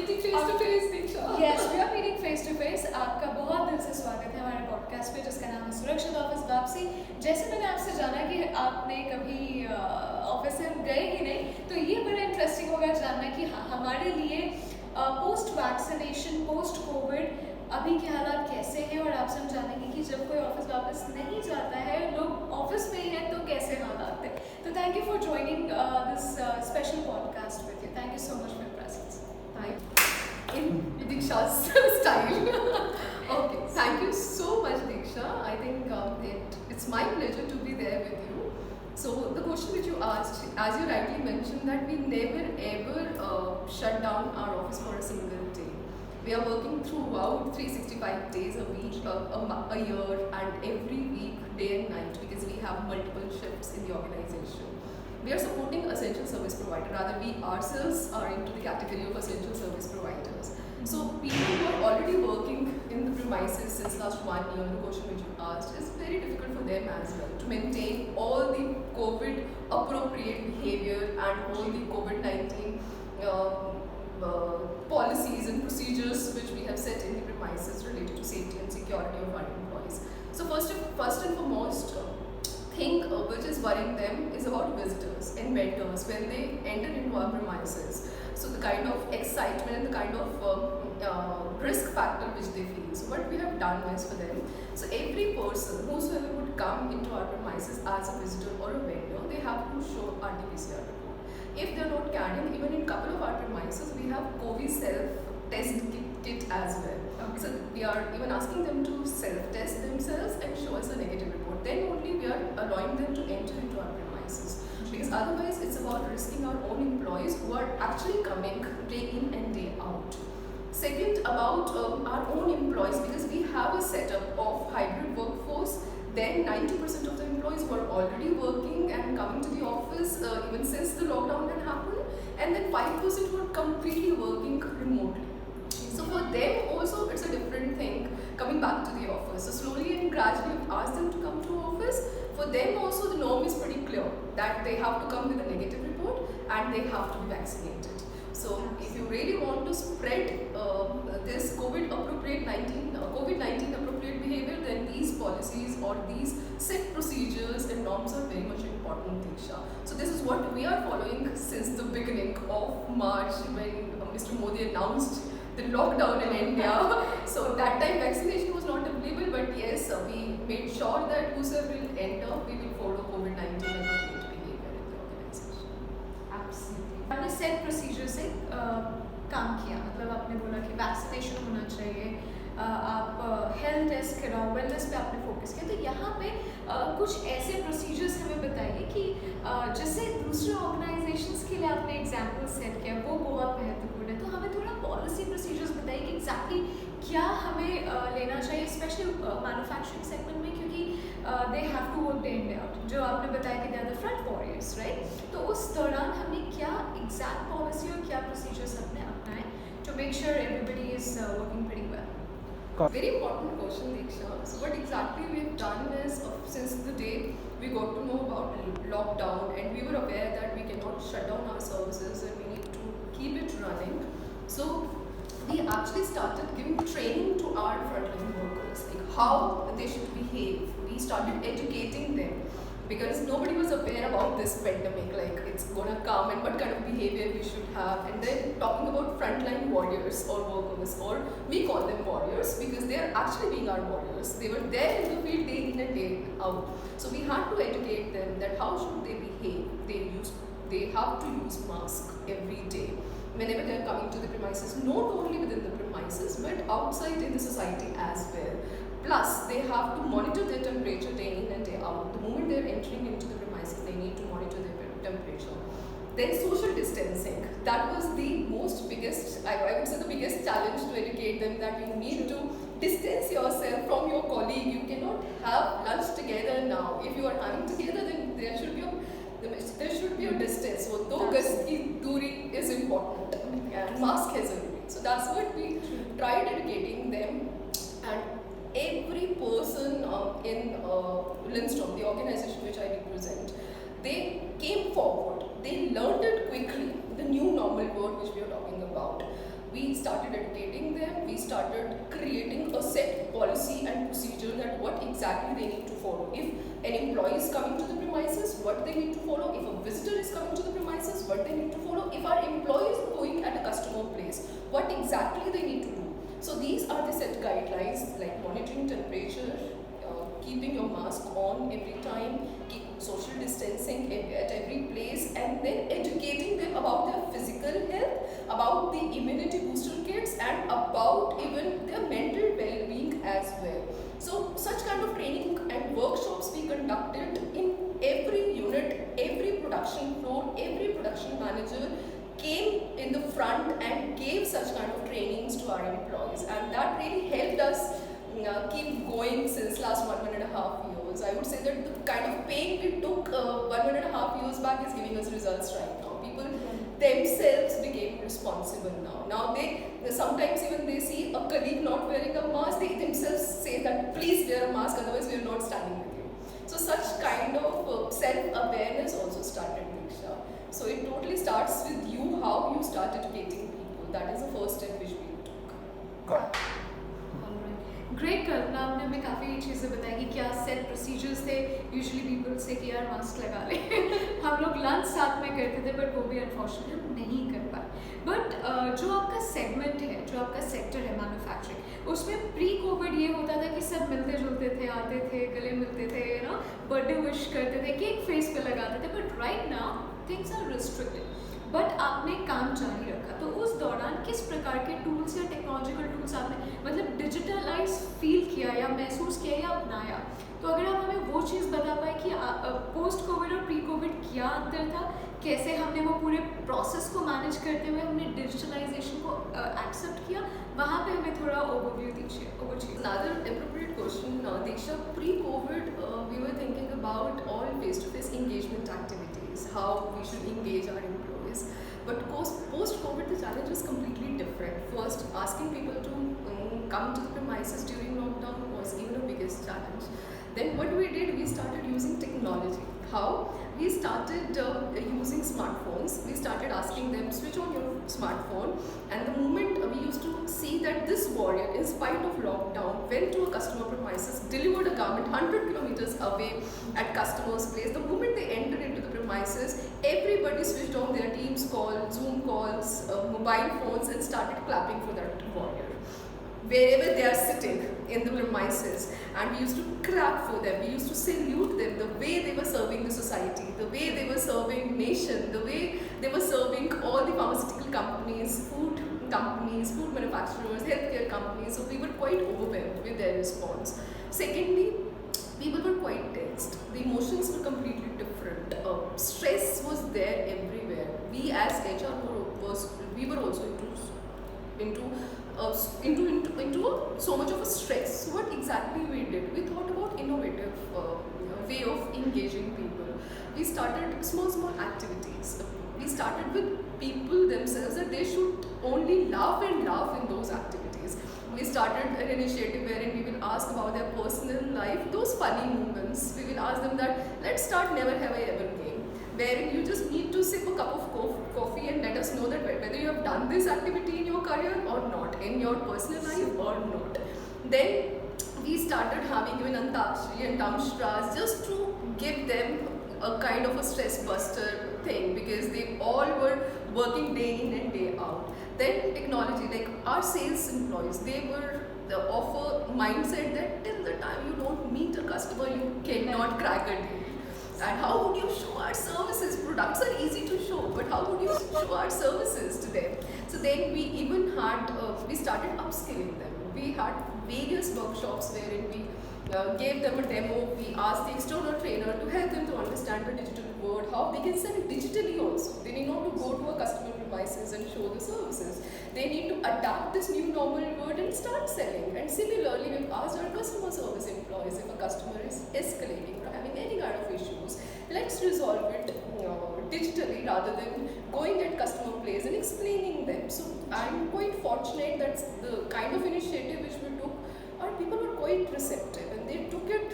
meeting face to face, Diksha. Yes, we are meeting face to face. आपका बहुत दिल से स्वागत है हमारे पॉडकास्ट पे जिसका नाम है सुरक्षित ऑफिस वापसी। जैसे मैंने आपसे जाना कि आपने कभी ऑफिस से गए ही नहीं, तो ये बड़ा इंटरेस्टिंग होगा जानना कि हमारे लिए पोस्ट वैक्सीनेशन, पोस्ट कोविड अभी के हालात कैसे हैं, और आपसे हम जानेंगे कि जब कोई ऑफिस वापस नहीं जाता है, लोग ऑफिस में ही हैं, तो कैसे हालात हैं। तो thank you for joining this special podcast with you. Thank you so much for your presence. In Diksha's style. Okay, thank you so much, Diksha. I think it's my pleasure to be there with you. So the question which you asked, as you rightly mentioned, that we never ever shut down our office for a single day. We are working throughout 365 days a week, a year, and every week, day and night, because we have multiple shifts in the organization. We are supporting essential service provider. Rather, we ourselves are into the category of essential service providers. So people who are already working in the premises since last 1 year, the question which you asked, is very difficult for them as well to maintain all the COVID appropriate behavior and all the COVID-19 policies and procedures which we have set in the premises related to safety and security of our employees. So first and foremost, thing which is worrying them is about visitors and vendors when they enter into our premises. So the kind of excitement and the kind of risk factor which they feel. So what we have done is for them, so every person whosoever would come into our premises as a visitor or a vendor, they have to show RT-PCR report. If they are not carrying, even in couple of our premises, we have COVID self-test kit as well. Okay. So we are even asking them to self-test themselves and show us a negative report. Then only we are allowing them to enter into our premises. Because otherwise it's about risking our own employees who are actually coming day in and day out. Second, about our own employees, because we have a setup of hybrid workforce. Then 90% of the employees were already working and coming to the office even since the lockdown had happened, and then 5% were completely working remotely. So for them also it's a different thing coming back to the office. So slowly and gradually we've asked them to come to office. For them also the norm is pretty clear that they have to come with a negative report and they have to be vaccinated. So if you really want to spread this COVID-19 appropriate behavior, then these policies or these set procedures and norms are very much important, Diksha. So this is what we are following since the beginning of March when Mr. Modi announced the lockdown in India. So that time vaccination was not available, but yes, we made sure that whosoever will enter, we will follow COVID-19 appropriate behavior in the organization. Absolutely. आपने set procedure से काम किया, मतलब आपने बोला कि vaccination होना चाहिए, आप हेल्थ टेस्ट कराओ, वेलनेस पे आपने फोकस किया। तो यहाँ पे कुछ ऐसे प्रोसीजर्स हमें बताइए कि जैसे दूसरे ऑर्गेनाइजेशंस के लिए आपने एग्जाम्पल सेट किया, वो बहुत महत्वपूर्ण है। तो हमें थोड़ा पॉलिसी प्रोसीजर्स बताइए कि एग्जैक्टली क्या हमें लेना चाहिए, स्पेशली मैन्युफैक्चरिंग सेगमेंट में, क्योंकि they have to work day in day out, जो आपने बताया कि they are the front warriors, right. तो उस दौरान हमने क्या एग्जैक्ट पॉलिसी और क्या प्रोसीजर्स अपने अपनाए to make sure everybody is working pretty well. Very important question, Diksha. So what exactly we have done is, since the day we got to know about lockdown and we were aware that we cannot shut down our services and we need to keep it running, so we actually started giving training to our frontline workers, like how they should behave. We started educating them because nobody was aware about this pandemic, like it's gonna come and what kind of behavior we should have. And then talking about frontline warriors or workers, or we call them warriors because they are actually being our warriors. They were there in the field day in and day out. So we had to educate them that how should they behave. They have to use mask every day whenever they are coming to the premises, not only within the premises but outside in the society as well. Plus, they have to monitor their temperature day in and day out. The moment they are entering into the premises, they need to monitor their temperature. Then social distancing. That was the biggest, I would say the biggest challenge to educate them, that you need to distance yourself from your colleague. You cannot have lunch together now. If you are having together, then there should be a distance. So, दो गज की दूरी is important. And mask है ज़रूरी. So that's what we tried educating them. And every person in Lindstrom, the organization which I represent, they came forward. They learned it quickly, the new normal word which we are talking about. We started educating them, we started creating a set policy and procedure that what exactly they need to follow. If an employee is coming to the premises, what they need to follow. If a visitor is coming to the premises, what they need to follow. If our employee is going at a customer place, what exactly they need to do. So these are the set guidelines like monitoring temperature, keeping your mask on every time, keep social distancing at every place, and then educating them about their physical health, about the immunity booster kits, and about even their mental well-being as well. So such kind of training and workshops we conducted in every unit, every production floor, every production manager came in the front and gave such kind of trainings to our employees, and that really helped us keep going since last 1.5 years. I would say that the kind of pain we took 1.5 years back is giving us results right now. People themselves became responsible now. Now they sometimes even they see a colleague not wearing a mask, they themselves say that please wear a mask, otherwise we are not standing with you. So such kind of self-awareness also started, Diksha. So it totally starts with you, how you start educating people. That is the first step which we took. Great Kalpana, आपने हमें काफ़ी चीज़ें बताई कि क्या set procedures थे. Usually people say कि यार मास्क लगा ले. हम लोग लंच साथ में करते थे बट वो भी अनफॉर्चुनेटली हम नहीं कर पाए. बट जो आपका सेगमेंट है, जो आपका सेक्टर है मैन्युफैक्चरिंग, उसमें प्री कोविड ये होता था कि सब मिलते जुलते थे, आते थे, गले मिलते थे, बर्थडे विश करते थे, केक फेस पे लगाते थे. But right now things are restricted, but आपने काम जारी रखा. तो उस दौरान किस प्रकार के टूल्स या टेक्नोलॉजिकल टूल्स आपने मतलब डिजिटलाइज फील किया या महसूस किया या अपनाया? तो अगर आप हमें वो चीज़ बता पाए कि पोस्ट कोविड और प्री कोविड क्या अंतर था, कैसे हमने वो पूरे प्रोसेस को मैनेज करते हुए हमने डिजिटलाइजेशन को एक्सेप्ट किया, वहाँ पे हमें थोड़ा ओवरव्यू दीजिए. Another appropriate question, Diksha. Pre-COVID, we were thinking about all face-to-face engagement activities, how we should engage our employees. But post-COVID, the challenge was completely different. First, asking people to come to the premises during lockdown was even the biggest challenge. Then what we did, we started using technology. How? We started using smartphones. We started asking them, switch on your smartphone, and the moment we used to see that this warrior, in spite of lockdown, went to a customer premises, delivered a garment 100 kilometers away at customer's place. The moment they entered into the premises, everybody switched on their Teams calls, Zoom calls, mobile phones, and started clapping for that warrior wherever they are sitting in the premises, and we used to clap for them, we used to salute them, the way they were serving the society, the way they were serving nation, the way they were serving all the pharmaceutical companies, food manufacturers, healthcare companies. So we were quite overwhelmed with their response. Secondly, people were quite tensed. The emotions were completely different. Stress was there everywhere. We as HR we were also into so much of a stress. So what exactly we did? We thought about innovative way of engaging people. We started small activities. We started with people themselves that they should only laugh in those activities. We started an initiative wherein we will ask about their personal life, those funny moments. We will ask them that let's start Never Have I Ever game, wherein you just need to sip a cup of coffee and let us know that whether you have done this activity in your career or not, in your personal life or not. Then we started having even Antakshari and Damshras just to give them a kind of a stress buster thing, because they all were working day in and day out. Then technology, like our sales employees, they were of a mindset that till the time you don't meet a customer, you cannot crack a deal. And how would you show our services? Products are easy to show, but how would you show our services to them? So then we even had, we started upskilling them. We had various workshops wherein we gave them a demo. We asked the external trainer to help them to understand the digital world, how they can sell it digitally also. They need not to go to a customer premises and show the services. They need to adapt this new normal world and start selling. And similarly, we've asked our customer service employees, if a customer is escalating or having any kind of issues, let's resolve it digitally rather than going at customer place and explaining them. So I'm quite fortunate that the kind of initiative which we took, our people were quite receptive and they took it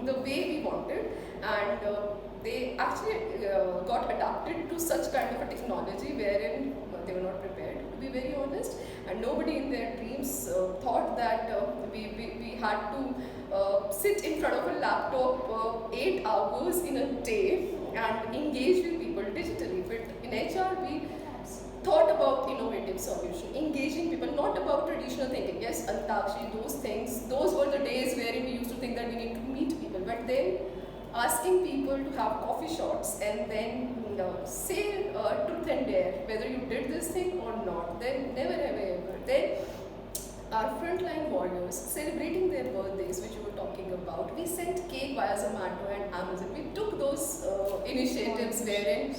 the way we wanted, and they actually got adapted to such kind of a technology wherein they were not prepared. to be very honest. And nobody in their dreams thought that we had to sit in front of a laptop 8 hours in a day and engage with people digitally. But in HR, we thought about innovative solution, engaging people, not about traditional thinking. Yes, Antakshi, those things, those were the days wherein we used to think that we need to meet people. But then asking people to have coffee shots and then say truth and dare whether you did this thing or not, then never ever. Then our frontline warriors celebrating their birthdays, which you were talking about, we sent cake via Zomato and Amazon. We took those initiatives wherein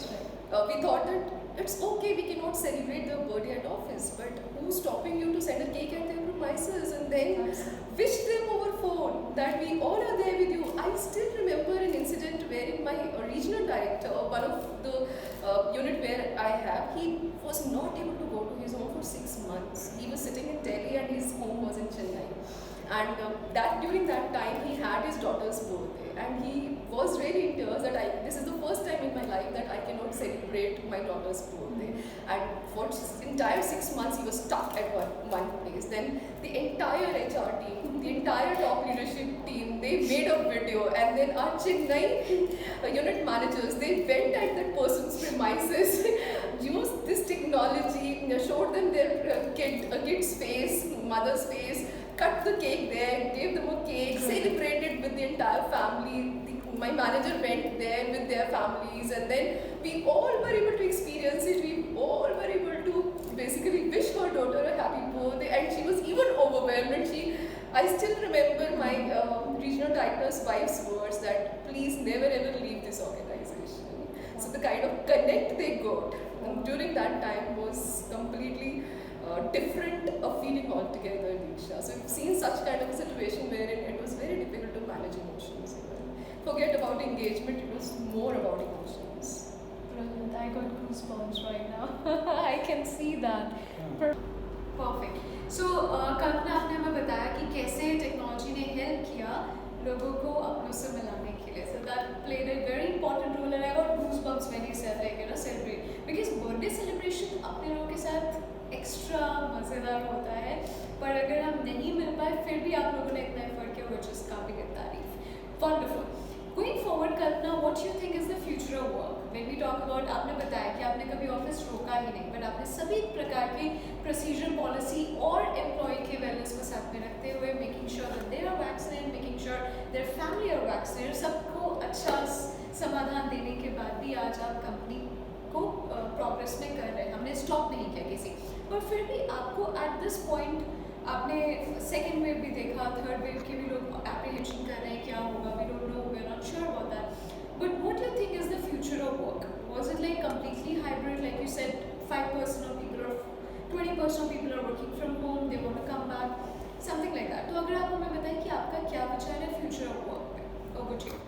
we thought that it's okay, we cannot celebrate their birthday at office, but who's stopping you to send a cake at their premises and then wish them over phone that we all are there with you. I still remember an incident wherein my regional director, one of the unit where I have, he was not able to go to his home for 6 months. He was sitting in Delhi and his home was in Chennai. And during that time, he had his daughter's birthday, and he was really in tears that this is the first time in my life that I cannot celebrate my daughter's birthday. And for entire 6 months, he was stuck at one place. Then the entire HR team, the entire top leadership team, they made a video, and then our Chennai unit managers, they went at that person's premises, used this technology, showed them their kid's face, mother's face, cut the cake there, gave them a cake, celebrated with the entire family. My manager went there with their families, and then we all were able to experience it. We all were able to basically wish her daughter a happy birthday, and she was even overwhelmed. And I still remember my regional director's wife's words that please never ever leave this organization. So the kind of connect they got during that time was completely different a feeling altogether, Diksha. So we've seen such kind of a situation wherein it was very difficult to manage emotions. Forget about engagement, it was more about emotions. Brilliant. I got goosebumps right now. I can see that. Perfect. So, कल्पना आपने हमें बताया कि कैसे technology ने help किया लोगों को अपनों से मिलाने के लिए. So that played a very important role, and I got goosebumps when he said celebrate, because birthday celebration अपने लोगों के साथ एक्स्ट्रा मज़ेदार होता है. पर अगर हम नहीं मिल पाए फिर भी आप लोगों ने इतना एफर्ट किया, which is काबिल तारीफ. Wonderful. Going forward, Kalpana, what do you think is the future of work? When we talk about, आपने बताया कि आपने कभी ऑफिस रोका ही नहीं, but आपने सभी प्रकार के प्रोसीजर, पॉलिसी और एम्प्लॉय के वेलनेस को साथ में रखते हुए making sure that they are vaccinated, making sure their family are vaccinated, सबको अच्छा समाधान देने के बाद भी आज आप कंपनी को प्रोग्रेस में कर रहे हैं. हमने स्टॉप नहीं किया किसी, पर फिर भी आपको एट दिस पॉइंट आपने सेकेंड वेव भी देखा, थर्ड वेव के भी लोग एप्रीहेंशन कर रहे हैं क्या होगा, we don't know, we are not sure about that. But what do you think is the future of work? Was it like completely hybrid, like you said, 5% of people or 20% of people are working from home, they want to come back, something like that? तो अगर आप हमें बताएं कि आपका क्या विचार है future of work पे? Over to you.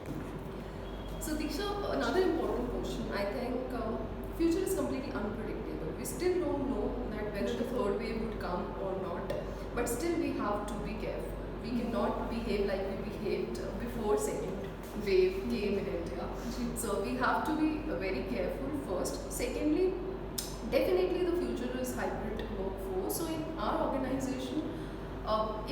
So Diksha, another important question. I think future is completely unpredictable. We still don't know that whether the third wave would come or not, but still we have to be careful. We cannot behave like we behaved before second wave came in India. So we have to be very careful first. Secondly, definitely the future is hybrid workforce. So in our organization,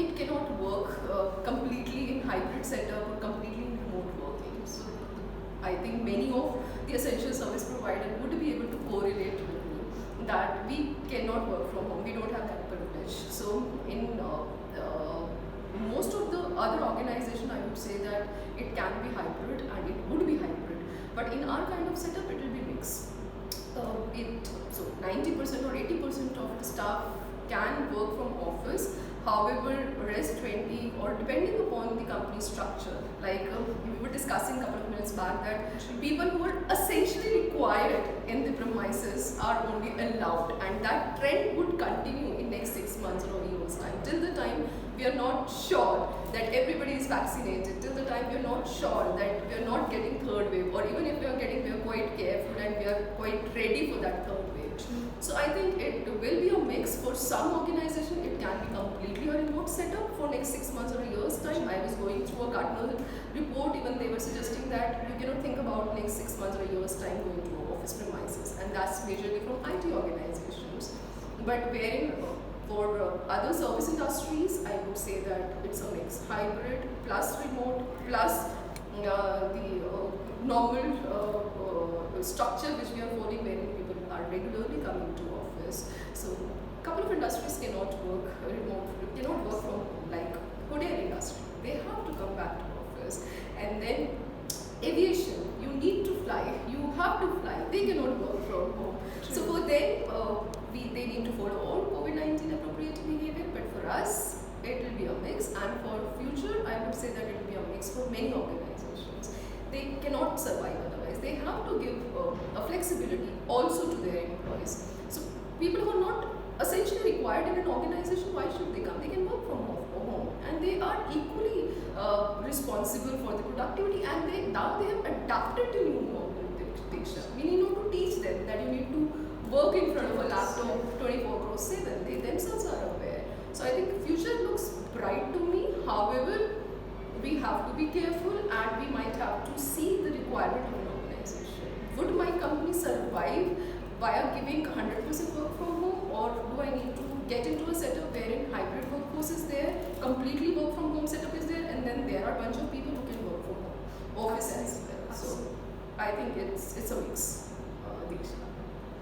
it cannot work completely in hybrid setup or completely in remote working. So I think many of the essential service providers would be able to correlate with me that we cannot work from home. We don't have that privilege. So in most of the other organization, I would say that it can be hybrid and it would be hybrid. But in our kind of setup, it will be mixed. So 90% or 80% of the staff can work from office. However, rest 20 or depending upon the company structure, like we were discussing a couple of minutes back that people who are essentially required in the premises are only allowed, and that trend would continue in next 6 months or a year's time. Till the time we are not sure that everybody is vaccinated, till the time we are not sure that we are not getting third wave, or even if we are getting, we are quite careful and we are quite ready for that third wave. So I think it will be a mix. For some organization, it can be completely a remote setup for next 6 months or a year's time. I was going through a Gartner report, even they were suggesting that you cannot think about next 6 months or a year's time going to office premises, and that's majorly from IT organizations. But wherein for other service industries, I would say that it's a mix, hybrid plus remote plus the normal structure which we are following, wherein people are regularly coming to office. So couple of industries cannot work remote, cannot work from home, like hotel industry. They have to come back to office. And then aviation, you need to fly, you have to fly, they cannot work from home. True. So for them, they need to follow all COVID-19 appropriate behavior, but for us, it will be a mix, and for future, I would say that it will be a mix for many organizations. They cannot survive otherwise. They have to give a flexibility also to their employees. So people who are not essentially required in an organization, why should they come? They can work from home, and they are equally responsible for the productivity, and now they have adapted to new normal. Diksha, we need not to teach them that you need to work in front of a laptop 24/7. They themselves are aware. So I think future looks bright to me. However, we have to be careful, and we might have to see the requirement of an organization. Would my company survive via giving 100% work from home, or do I need to get into a setup wherein hybrid workforce is there, completely work from home setup is there, and then there are a bunch of people who can work from home, office as well. So I think it's a mix. Diksha.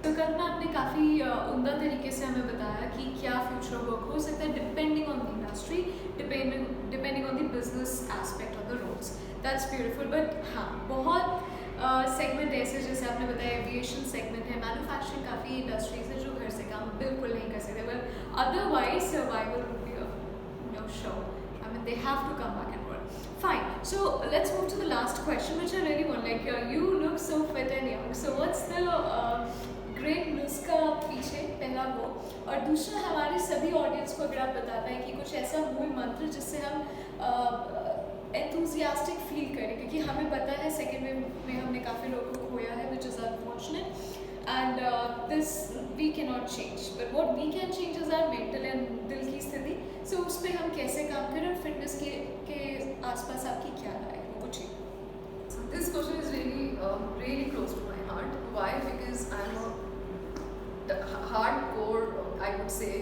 तो कल्पना आपने काफ़ी उम्दा तरीके से हमें बताया कि क्या फ्यूचर वर्क हो सकता है depending on the industry, depending on the business aspect of the roles. That's beautiful. But हाँ, बहुत सेगमेंट ऐसे जैसे आपने बताया एविएशन सेगमेंट है, मैन्युफैक्चरिंग काफ़ी इंडस्ट्रीज है जो घर से काम बिल्कुल नहीं कर सकते, but otherwise survival would be no show. I mean, they have to come back and work. Fine. So let's move to the last question, which I really want. Like, you look so fit and young. So what's the great नुस्खा पीछे, पहला वो, और दूसरा हमारे सभी audience को अगर आप बता पाएँ कि कुछ ऐसा मूल मंत्र जिससे हम enthusiastic फील करें, क्योंकि हमें पता है सेकेंड वेव में हमने काफ़ी लोगों को खोया है, which is unfortunate. And this we cannot change, but what we can change is our mental and दिल की स्थिति. So उस पर हम कैसे काम करें, और फिटनेस के आसपास आपकी क्या राय है, वो पूछिए. This question is really close to my heart. Why? Because I'm a hardcore, I would say,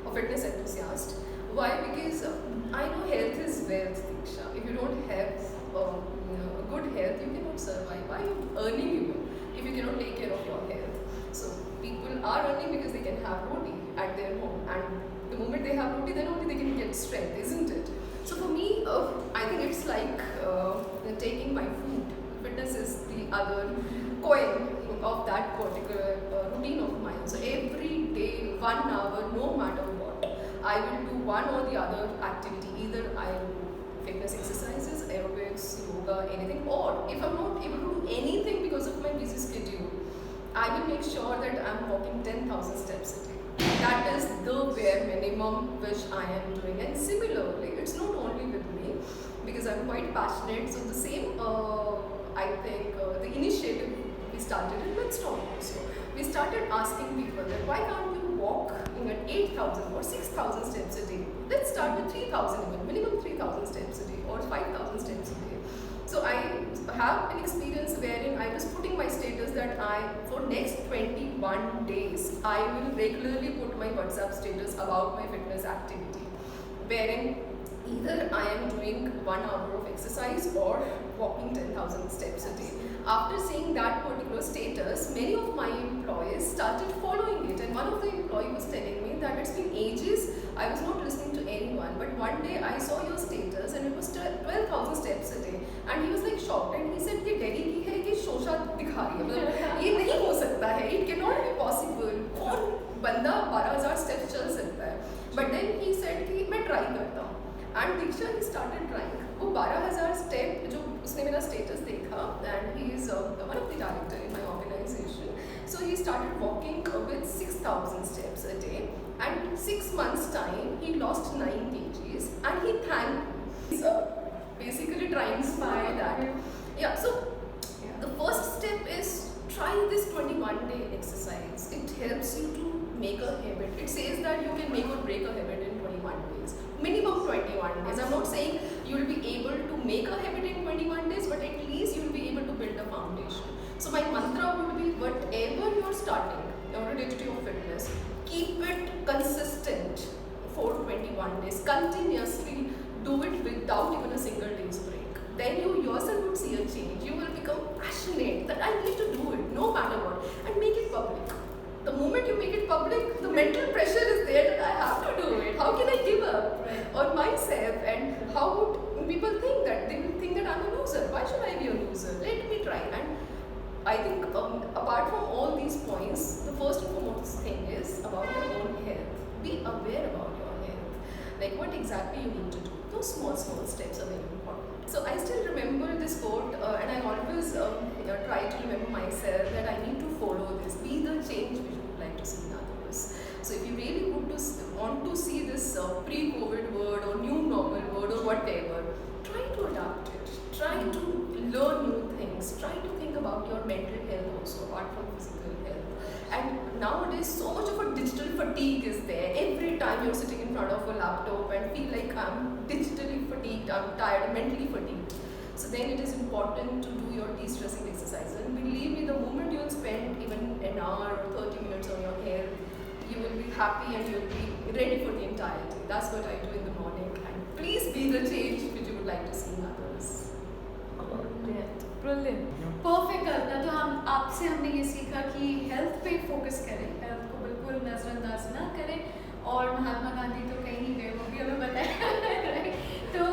a fitness enthusiast. Why? Because I know health is wealth, Diksha. If you don't have good health, you cannot survive. Why are you earning even if you cannot take care of your health? So people are earning because they can have roti at their home, and the moment they have roti, then only they can get strength, isn't it? So for me, I think it's like taking my food. Fitness is the other coin of that particular routine of mine. So every day, 1 hour, no matter what, I will do one or the other activity. Either I will do fitness exercises, aerobics, yoga, anything, or if I'm not able to do anything because of my busy schedule, I will make sure that I'm walking 10,000 steps a day. That is the bare minimum which I am doing. And similarly, it's not only with me, because I'm quite passionate. So the same, I think, the initiative we started in Midstone also. We started asking people that why can't you walk at 8,000 or 6,000 steps a day? Let's start with 3,000 even, minimum 3,000 steps a day or 5,000 steps a day. So I have an experience wherein I was putting my status that for next 21 days, I will regularly put my WhatsApp status about my fitness activity, wherein either I am doing 1 hour of exercise or walking 10,000 steps a day. After seeing that particular status, many of my employees started following it, and one of the employees was telling me that it's been ages, I was not listening to anyone, but one day I saw your status and it was 12,000 steps a day, and he was like shocked, and he said कि Delhi की है ये शोशा दिखा रही है, मतलब ये नहीं हो सकता है, it cannot be possible, कौन बंदा 12,000 steps चल सकता है. But then he said कि मैं try करता हूँ, and Diksha he started trying. वो 12,000 step जो उसने मेरा status देखा, and he is one of the director in my organization. So he started walking with 6,000 steps a day, and 6 months time he lost 9 kgs, and he thanked. He's basically trying to inspire that. Yeah. So the first step is try this 21-day exercise. It helps you to make a habit. It says that you can make or break a habit in 21 days. Minimum 21 days. I'm not saying you will be able to make a habit in 21 days, but at least you will be able to build a foundation. So my mantra would be whatever you're starting, your day-to-day of fitness, keep it days, continuously do it without even a single day's break. Then you yourself would see a change. You will become passionate that I need to do it no matter what, and make it public. The moment you make it public, the mental pressure is there that I have to do it. How can I give up on myself? And how would people think that? They will think that I'm a loser. Why should I be a loser? Let me try. And I think apart from all these points, the first and foremost thing is about your own health. Be aware about your health. Like what exactly you need to do. Those small steps are very important. So I still remember this quote, and I always try to remember myself that I need to follow this. Be the change which you would like to see in others. So if you really want to see this pre-COVID world or new normal world or whatever, try to adapt it. Try to learn new things. Try to think about your mental health also, apart from physical health. And nowadays, so much of a digital fatigue is there. Every time you're sitting in front of a laptop and feel like I'm digitally fatigued, I'm tired, I'm mentally fatigued. So then it is important to do your de-stressing exercises. And believe me, the moment you will spend even an hour or 30 minutes on your health, you will be happy and you will be ready for the entire day. That's what I do in the morning. And please be the change which you would like to see in others. Brilliant. Perfect कल्पना. तो हम आपसे हमने ये सीखा कि health पे focus करें, health को बिल्कुल नज़रअंदाज ना करें, और महात्मा गांधी तो कहीं नहीं गए, वो भी हमें बताया. तो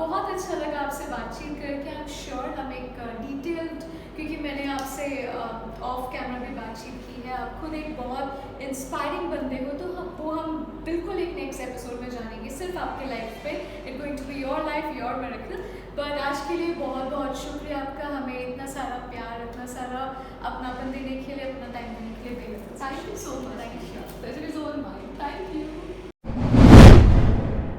बहुत अच्छा लगा आपसे बातचीत करके. आई एम श्योर हम एक डिटेल्ड, क्योंकि मैंने आपसे ऑफ कैमरा भी बातचीत की है, आप खुद एक बहुत इंस्पायरिंग बंदे हो, तो वो हम बिल्कुल एक नेक्स्ट एपिसोड में जानेंगे सिर्फ आपके लाइफ पे. It going to be your life, your miracle. But आज के लिए बहुत बहुत शुक्रिया आपका, हमें इतना सारा प्यार, इतना सारा अपनापन देने के लिए, अपना टाइम देने के लिए. Thank you so much. Thank you. Pleasure is all mine.